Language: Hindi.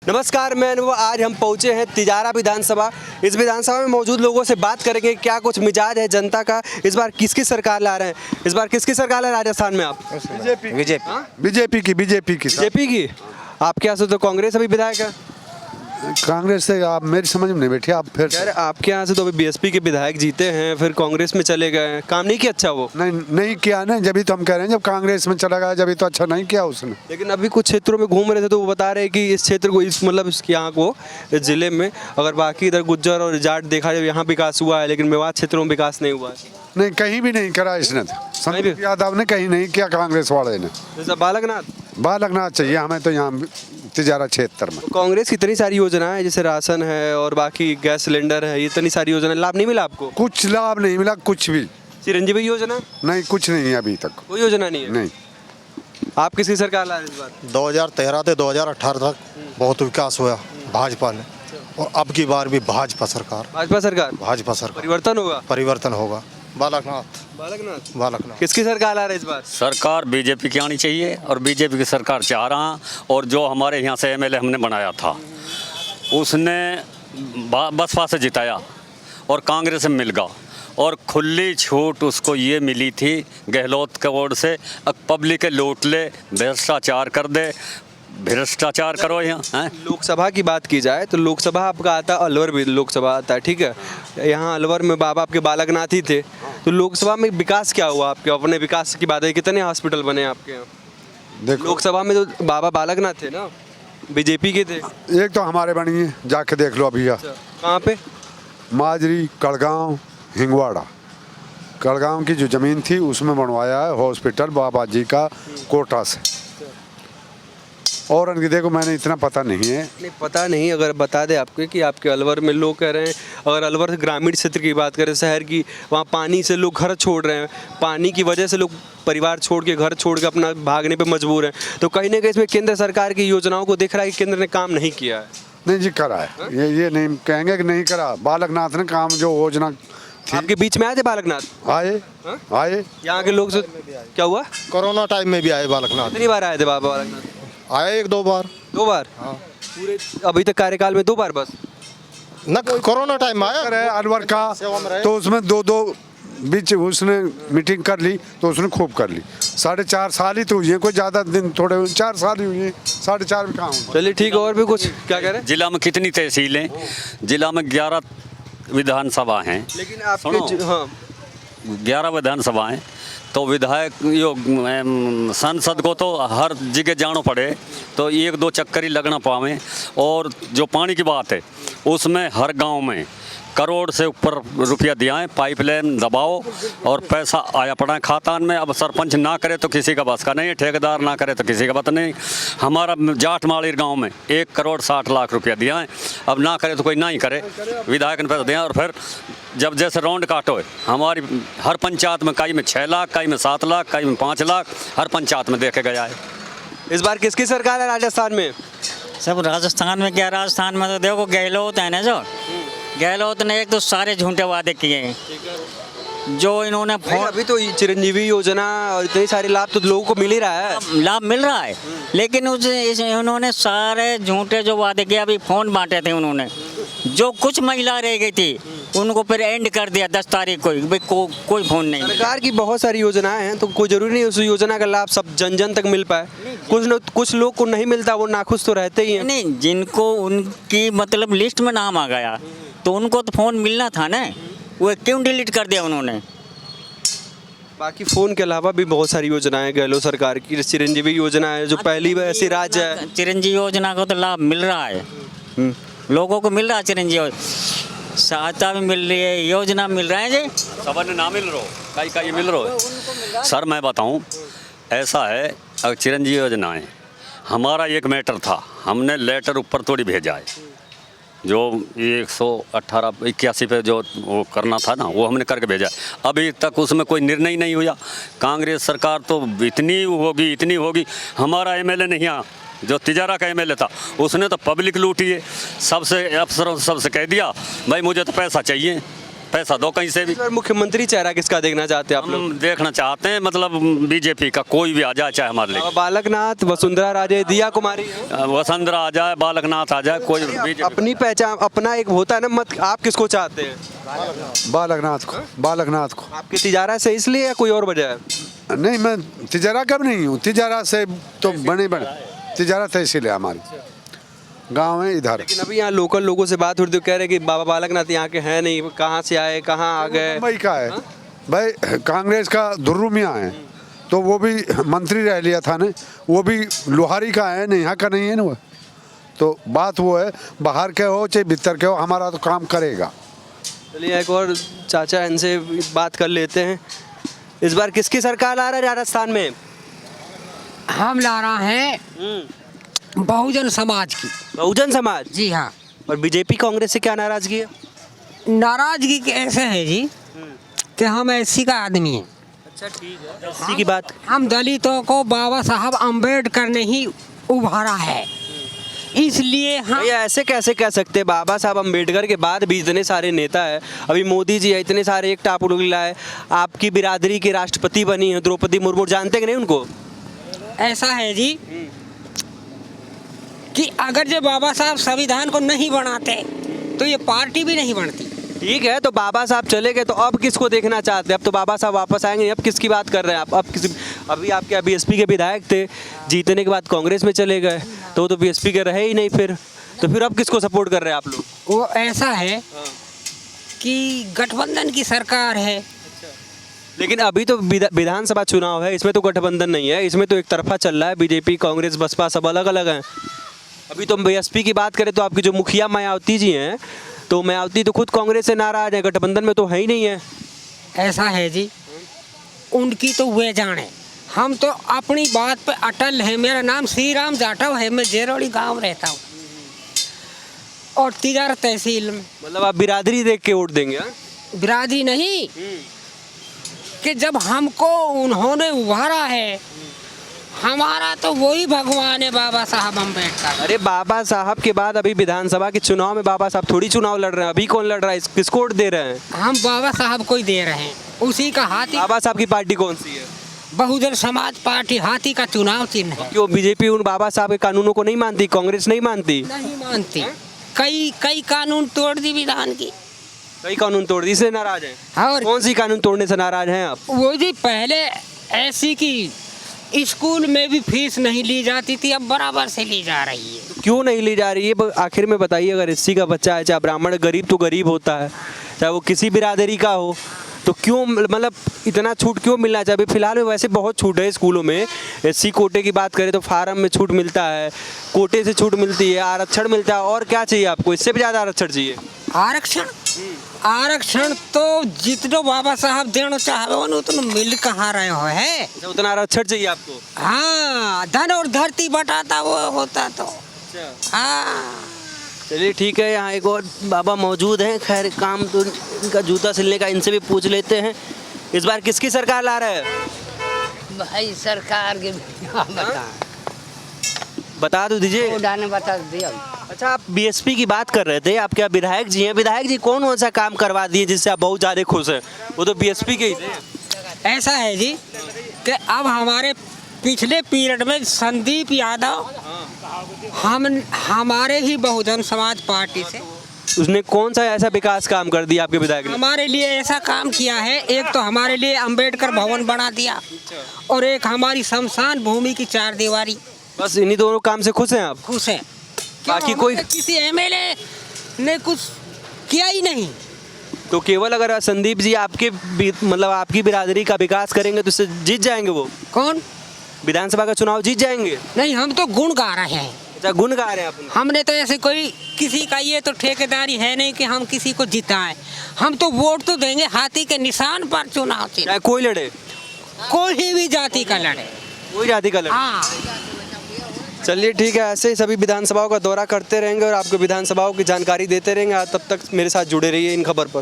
नमस्कार, मैं अनुभव। आज हम पहुंचे हैं तिजारा विधानसभा। इस विधानसभा में मौजूद लोगों से बात करेंगे क्या कुछ मिजाज है जनता का, इस बार किसकी सरकार ला रहे हैं, इस बार किसकी सरकार है राजस्थान में आप? बीजेपी की बीजेपी की। आपके यहाँ से तो कांग्रेस अभी विधायक है। कांग्रेस से आप मेरी समझ में नहीं बैठी। आप फिर यार आपके यहाँ से तो अभी बीएसपी के विधायक जीते हैं, फिर कांग्रेस में चले गए, काम नहीं किया अच्छा वो? नहीं किया ना, जब तो हम कह रहे हैं जब कांग्रेस में चला गया जब तो अच्छा नहीं किया उसने। लेकिन अभी कुछ क्षेत्रों में घूम रहे थे तो वो बता रहे हैं कि इस क्षेत्र को इस यहाँ को इस जिले में अगर बाकी इधर गुज्जर और जाट देखा जाए यहाँ विकास हुआ है, लेकिन मेवात क्षेत्रों में विकास नहीं हुआ है। नहीं, कहीं भी नहीं करा इसने। संदीप यादव ने कहीं नहीं किया कांग्रेस वाले ने। जैसा बालकनाथ चाहिए हमें तो यहाँ तिजारा क्षेत्र में। कांग्रेस की इतनी सारी योजनाएं जैसे राशन है और बाकी गैस सिलेंडर है, ये इतनी सारी योजना, लाभ नहीं मिला आपको? कुछ लाभ नहीं मिला, कुछ भी। चिरंजीवी योजना नहीं, कुछ नहीं है अभी तक, कोई योजना नहीं है। नहीं। आप किसकी सरकार ला रहे हैं इस बार? 2013 से 2018 तक बहुत विकास हुआ भाजपा ने, और अब की बार भी भाजपा सरकार। परिवर्तन होगा। बालकनाथ किसकी सरकार ला रहे हैं इस बार? सरकार बीजेपी की आनी चाहिए और बीजेपी की सरकार चाह रहा है। और जो हमारे यहाँ से एमएलए हमने बनाया था उसने बसपा से जिताया और कांग्रेस में मिल गया, और खुली छूट उसको ये मिली थी गहलोत के ओर से, पब्लिक के लूट ले, भ्रष्टाचार कर दे, भ्रष्टाचार करो यहाँ। लोकसभा की बात की जाए तो लोकसभा आपका आता है, अलवर भी लोकसभा आता है, ठीक है। यहाँ अलवर में बाबा आपके बालकनाथ ही थे, तो लोकसभा में विकास क्या हुआ आपके? अपने विकास की बात है, कितने हॉस्पिटल बने आपके यहाँ? देखो, लोकसभा में तो बाबा बालकनाथ थे ना, बीजेपी के थे। एक तो हमारे बनी है, जाके देख लो अभी। कहाँ पे? माजरी, कड़गांव, हिंगवाड़ा। कड़गांव की जो ज़मीन थी उसमें बनवाया है हॉस्पिटल बाबा जी का कोटा से। और उनकी देखो मैंने इतना पता नहीं है। नहीं पता नहीं, अगर बता दे आपके कि आपके अलवर में लोग कह रहे हैं, अगर अलवर ग्रामीण क्षेत्र की बात करें, शहर की, वहाँ पानी से लोग घर छोड़ रहे हैं, पानी की वजह से लोग परिवार छोड़ के घर छोड़ के अपना भागने पे मजबूर हैं, तो कहीं ना कहीं इसमें केंद्र सरकार की योजनाओं को दिख रहा है कि केंद्र ने काम नहीं किया है। नहीं जी, करा है। ये नहीं कहेंगे कि नहीं करा। बालकनाथ ने काम जो योजना आपके बीच में आए थे बालकनाथ? आए यहाँ के लोग से क्या हुआ? कोरोना टाइम में भी आए बालकनाथ। कितनी बार आए थे बाबा बालकनाथ? आए 1-2 बार। 2 बार? हाँ। पूरे अभी तक कार्यकाल में 2 बार बस न, कोरोना टाइम में आया अलवर का, तो उसमें 2 बीच उसने मीटिंग कर ली, तो उसने खूब कर ली। 4.5 साल ही तो हुई है, कोई ज़्यादा दिन थोड़े 4 साल ही हुई है, 4.5 भी कहाँ हुआ। चलिए ठीक है, और भी कुछ क्या कह रहे हैं? जिला में कितनी तहसीलें? जिला में 11 विधानसभा हैं। लेकिन आपके 11 विधानसभाएं, तो विधायक संसद को तो हर जगह जाना पड़े, तो 1-2 चक्कर ही लगना पावे। और जो पानी की बात है उसमें हर गांव में करोड़ से ऊपर रुपया दिया है, पाइपलाइन दबाओ और पैसा आया पड़ा है खाता में। अब सरपंच ना करे तो किसी का बस का नहीं है, ठेकेदार ना करे तो किसी का बात नहीं। हमारा जाट मालिर गांव में 1 करोड़ 60 लाख रुपया दिया है, अब ना करे तो कोई ना ही करे, विधायक ने पैसा दिया। और फिर जब जैसे राउंड काटो है, हमारी हर पंचायत में कई में 6 लाख, कई में 7 लाख, कई में 5 लाख, हर पंचायत में देखे गया है। इस बार किसकी सरकार है राजस्थान में? सब राजस्थान में क्या, राजस्थान में तो देखो गहलोत है ना, जो गहलोत ने एक तो सारे झूठे वादे किए हैं जो इन्होंने अभी तो चिरंजीवी योजना और इतने सारे लाभ तो लोगों को मिल ही रहा है, लाभ मिल रहा है, लेकिन उन्होंने सारे झूठे जो वादे किए, अभी फोन बांटे थे उन्होंने, जो कुछ महिला रह गई थी उनको फिर एंड कर दिया 10 तारीख को, कोई फोन नहीं। सरकार की बहुत सारी योजनाएं हैं, तो कोई जरूरी नहीं उस योजना का लाभ सब जन जन तक मिल पाए। कुछ लोग को नहीं मिलता, वो नाखुश तो रहते ही हैं। नहीं, जिनको उनकी मतलब लिस्ट में नाम आ गया तो उनको तो फोन मिलना था ना, वो क्यों डिलीट कर दिया उन्होंने? बाकी फ़ोन के अलावा भी बहुत सारी योजनाएं गहलोत सरकार की, चिरंजीवी योजना है जो पहली ऐसी राज्य है। चिरंजीवी योजना को तो लाभ मिल रहा है, लोगों को मिल रहा है, चिरंजीवी सहायता भी मिल रही है, योजना मिल रहा है जी, सबने ना मिल रहा, कई मिल रहा। सर मैं बताऊं, ऐसा है, अगर चिरंजीवी योजना है, हमारा एक मैटर था, हमने लेटर ऊपर थोड़ी भेजा है, जो 118-81 पे जो वो करना था ना, वो हमने करके भेजा। अभी तक उसमें कोई निर्णय नहीं हुआ। कांग्रेस सरकार तो इतनी होगी। हमारा एमएलए नहीं आया, जो तिजारा का एमएलए था, उसने तो पब्लिक लूटी है, सबसे अफसरों सबसे कह दिया भाई मुझे तो पैसा चाहिए, पैसा दो कहीं से भी। इस बार मुख्यमंत्री चेहरा किसका देखना चाहते हैं आप लोग? हम देखना चाहते हैं मतलब बीजेपी का कोई भी आ जाए चाहे हमारे लिए। बालकनाथ, वसुंधरा राजे, दिया कुमारी, वसुंधरा आ जाए, बालकनाथ आ जाए, कोई बीजेपी। अपनी पहचान, अपना एक होता है ना मत, आप किसको चाहते हैं? बालकनाथ को आपकी तिजारा से इसलिए या कोई और वजह है? नहीं, मैं तिजारा कब नहीं हूँ, तिजारा से तो बने तिजारा तो इसीलिए हमारी गांव है इधर। लेकिन अभी यहाँ लोकल लोगों से बात हो रही थी, कह रहे कि बाबा बालकनाथ यहाँ के हैं नहीं, कहाँ से आए, कहाँ आ गए? मुंबई का है भाई, कांग्रेस का दुर्रू मियाँ है, तो वो भी मंत्री रह लिया था ना, वो भी लोहारी का है ना, यहाँ का नहीं है ना वो। तो बात वो है, बाहर के हो चाहे भीतर के हो, हमारा तो काम करेगा। चलिए एक और चाचा, इनसे बात कर लेते हैं। इस बार किसकी सरकार आ रहा है राजस्थान में? हम ला रहे हैं बहुजन समाज की। बहुजन समाज? जी हाँ। और बीजेपी कांग्रेस से क्या नाराजगी है? नाराजगी कैसे है जी कि हम एससी का आदमी हैं। अच्छा ठीक है, इसी की बात। हम दलितों को बाबा साहब अम्बेडकर ने ही उभारा है, इसलिए हम भैया ऐसे कैसे कह सकते हैं? बाबा साहब अम्बेडकर के बाद भी इतने सारे नेता है, अभी मोदी जी है, इतने सारे एक टापू है, आपकी बिरादरी के राष्ट्रपति बनी है द्रौपदी मुर्मू, जानते कि नहीं उनको? ऐसा है जी कि अगर जो बाबा साहब संविधान को नहीं बनाते तो ये पार्टी भी नहीं बनती। ठीक है, तो बाबा साहब चले गए तो अब किसको देखना चाहते हैं? अब तो बाबा साहब वापस आएंगे, अब किसकी बात कर रहे हैं आप? अब किसी, अभी आपके बीएसपी के विधायक थे, जीतने के बाद कांग्रेस में चले गए, तो वो तो बीएसपी के रहे ही नहीं तो फिर अब किसको सपोर्ट कर रहे हैं आप लोग? वो ऐसा है कि गठबंधन की सरकार है। लेकिन अभी तो विधानसभा चुनाव है, इसमें तो गठबंधन नहीं है, इसमें तो एक तरफा चल रहा है, बीजेपी कांग्रेस बसपा सब अलग अलग हैं। अभी तो बीएसपी की बात करें तो आपकी जो मुखिया मायावती जी हैं, तो मायावती तो खुद कांग्रेस से नाराज है, गठबंधन में तो है ही नहीं है। ऐसा है जी, उनकी तो वे जाने, हम तो अपनी बात पे अटल है। मेरा नाम श्री राम जाटव है, मैं जेरोड़ी गांव रहता हूँ और तिजारत तहसील में। मतलब आप बिरादरी देख के वोट देंगे? हाँ? बिरादरी नहीं कि जब हमको उन्होंने उभारा है, हमारा तो वही भगवान है बाबा साहब अम्बेडकर। अरे बाबा साहब के बाद अभी विधानसभा के चुनाव में बाबा साहब थोड़ी चुनाव लड़ रहे हैं, अभी कौन लड़ रहा है? किसको वोट दे रहे हैं? हम बाबा साहब को ही दे रहे हैं, उसी का हाथी। बाबा साहब की पार्टी कौन सी है? बहुजन समाज पार्टी, हाथी का चुनाव चिन्ह है। क्यों बीजेपी उन बाबा साहब के कानूनों को नहीं मानती, कांग्रेस नहीं मानती? नहीं मानती, कई कानून तोड़ दी विधान की। कई कानून तोड़ दी, इससे नाराज हैं? और कौन सी कानून तोड़ने से नाराज हैं आप? वो जी पहले ऐसी की स्कूल में भी फीस नहीं ली जाती थी, अब बराबर से ली जा रही है। क्यों नहीं ली जा रही है? आखिर में बताइए, अगर एससी का बच्चा है, चाहे ब्राह्मण, गरीब तो गरीब होता है, चाहे वो किसी बिरादरी का हो, तो क्यों मतलब इतना छूट क्यों मिलना चाहिए? अभी फिलहाल में वैसे बहुत छूट है स्कूलों में। एससी कोटे की बात करें तो फार्म में छूट मिलता है, कोटे से छूट मिलती है, आरक्षण मिलता है, और क्या चाहिए आपको? इससे भी ज़्यादा आरक्षण चाहिए? आरक्षण तो जितना बाबा साहब देना चाहे उतना मिल कहाँ रहे हो है। उतना आरक्षण चाहिए आपको? हाँ, धन और धरती बटाता वो होता तो। हाँ चलिए ठीक है, यहाँ एक और बाबा मौजूद हैं, खैर काम तो इनका जूता सिलने का, इनसे भी पूछ लेते हैं। इस बार किसकी सरकार ला रहा है? भाई सरकार के बता दो दीजिए। उड़ाने बता दिया। अच्छा, आप बीएसपी की बात कर रहे थे, आपके यहाँ विधायक जी हैं, विधायक जी कौन सा काम करवा दिए जिससे आप बहुत ज़्यादा खुश हैं? वो तो बीएसपी के ही थे। ऐसा है जी कि अब हमारे पिछले पीरियड में संदीप यादव हमारे ही बहुजन समाज पार्टी से, उसने कौन सा ऐसा विकास काम कर दिया आपके विधायक ने? हमारे लिए ऐसा काम किया है, एक तो हमारे लिए अंबेडकर भवन बना दिया और एक हमारी शमशान भूमि की 4 दीवारी। बस इन्हीं दोनों काम से खुश हैं आप? खुश है। बाकी कोई किसी एमएलए ने कुछ किया ही नहीं। तो केवल अगर संदीप जी आपके मतलब आपकी बिरादरी का विकास करेंगे तो उससे जीत जाएंगे वो? कौन? विधानसभा का चुनाव जीत जाएंगे? नहीं, हम तो गुण गा रहे हैं। अच्छा, गुण गा रहे हैं आप? हमने तो ऐसे कोई किसी का ये तो ठेकेदारी है नहीं कि हम किसी को जिताएं। हम तो वोट तो देंगे हाथी के निशान पर चुनाव से। चाहे कोई लड़े, कोई भी जाति का लड़े, कोई जाति का लड़े। हाँ। चलिए ठीक है, ऐसे ही सभी विधानसभाओं का दौरा करते रहेंगे और आपको विधानसभाओं की जानकारी देते रहेंगे। तब तक मेरे साथ जुड़े रहिए इन खबर पर।